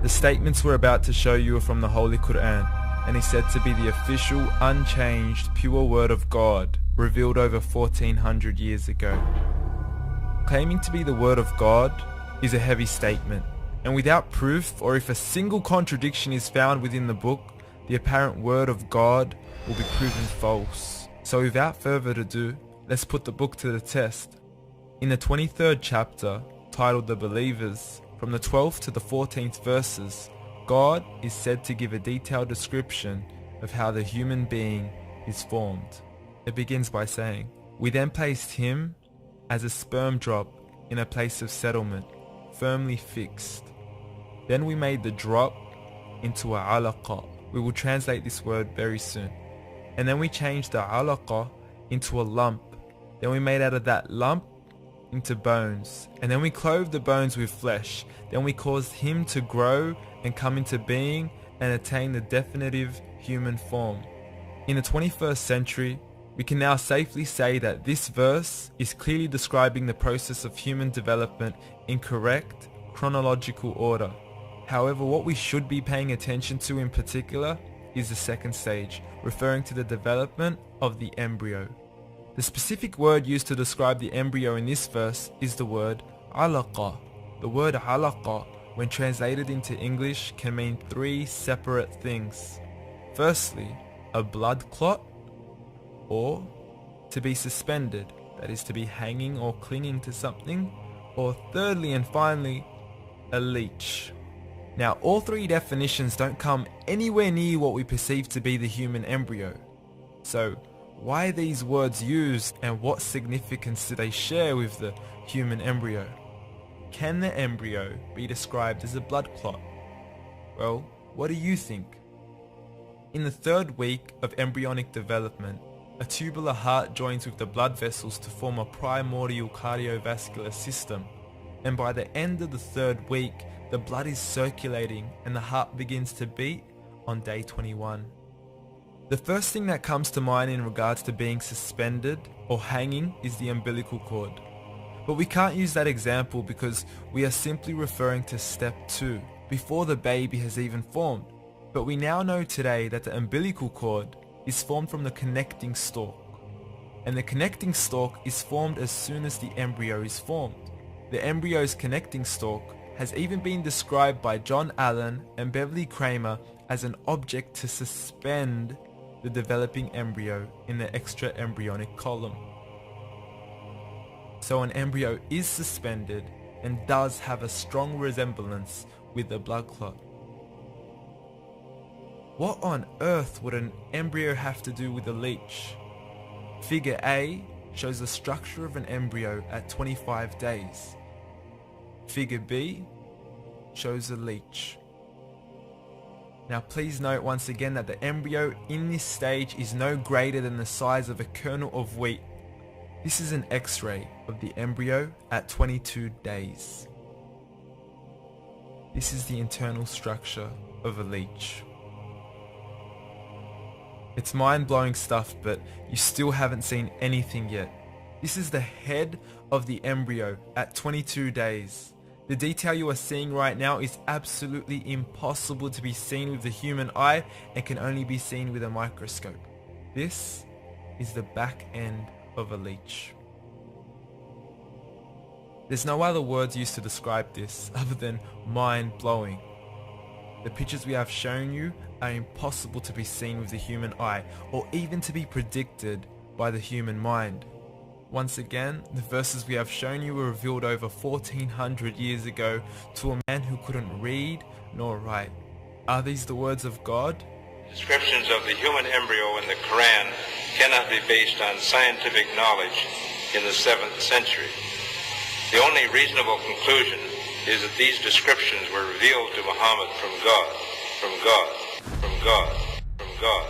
The statements we're about to show you are from the Holy Quran, and is said to be the official, unchanged, pure word of God, revealed over 1400 years ago. Claiming to be the word of God is a heavy statement, and without proof, or if a single contradiction is found within the book, the apparent word of God will be proven false. So without further ado, let's put the book to the test. In the 23rd chapter, titled The Believers, from the 12th to the 14th verses, God is said to give a detailed description of how the human being is formed. It begins by saying, "We then placed him as a sperm drop in a place of settlement, firmly fixed. Then we made the drop into a alaqa." We will translate this word very soon. "And then we changed the alaqa into a lump. Then we made out of that lump into bones. And then we clothed the bones with flesh. Then we caused him to grow and come into being and attain the definitive human form." In the 21st century, we can now safely say that this verse is clearly describing the process of human development in correct chronological order. However, what we should be paying attention to in particular is the second stage, referring to the development of the embryo. The specific word used to describe the embryo in this verse is the word alaqa. The word alaqa, when translated into English, can mean three separate things. Firstly, a blood clot, or to be suspended, that is to be hanging or clinging to something, or thirdly and finally, a leech. Now, all three definitions don't come anywhere near what we perceive to be the human embryo. So, why are these words used, and what significance do they share with the human embryo? Can the embryo be described as a blood clot? Well, what do you think? In the third week of embryonic development, a tubular heart joins with the blood vessels to form a primordial cardiovascular system, and by the end of the third week, the blood is circulating and the heart begins to beat on day 21. The first thing that comes to mind in regards to being suspended or hanging is the umbilical cord. But we can't use that example because we are simply referring to step 2, before the baby has even formed. But we now know today that the umbilical cord is formed from the connecting stalk. And the connecting stalk is formed as soon as the embryo is formed. The embryo's connecting stalk has even been described by John Allen and Beverly Kramer as an object to suspend the developing embryo in the extra-embryonic column. So an embryo is suspended and does have a strong resemblance with a blood clot. What on earth would an embryo have to do with a leech? Figure A shows the structure of an embryo at 25 days. Figure B shows a leech. Now please note once again that the embryo in this stage is no greater than the size of a kernel of wheat. This is an X-ray of the embryo at 22 days. This is the internal structure of a leech. It's mind-blowing stuff, but you still haven't seen anything yet. This is the head of the embryo at 22 days. The detail you are seeing right now is absolutely impossible to be seen with the human eye and can only be seen with a microscope. This is the back end of a leech. There's no other words used to describe this other than mind-blowing. The pictures we have shown you are impossible to be seen with the human eye or even to be predicted by the human mind. Once again, the verses we have shown you were revealed over 1400 years ago to a man who couldn't read nor write. Are these the words of God? Descriptions of the human embryo in the Quran cannot be based on scientific knowledge in the 7th century. The only reasonable conclusion is that these descriptions were revealed to Muhammad from God, from God, from God, from God.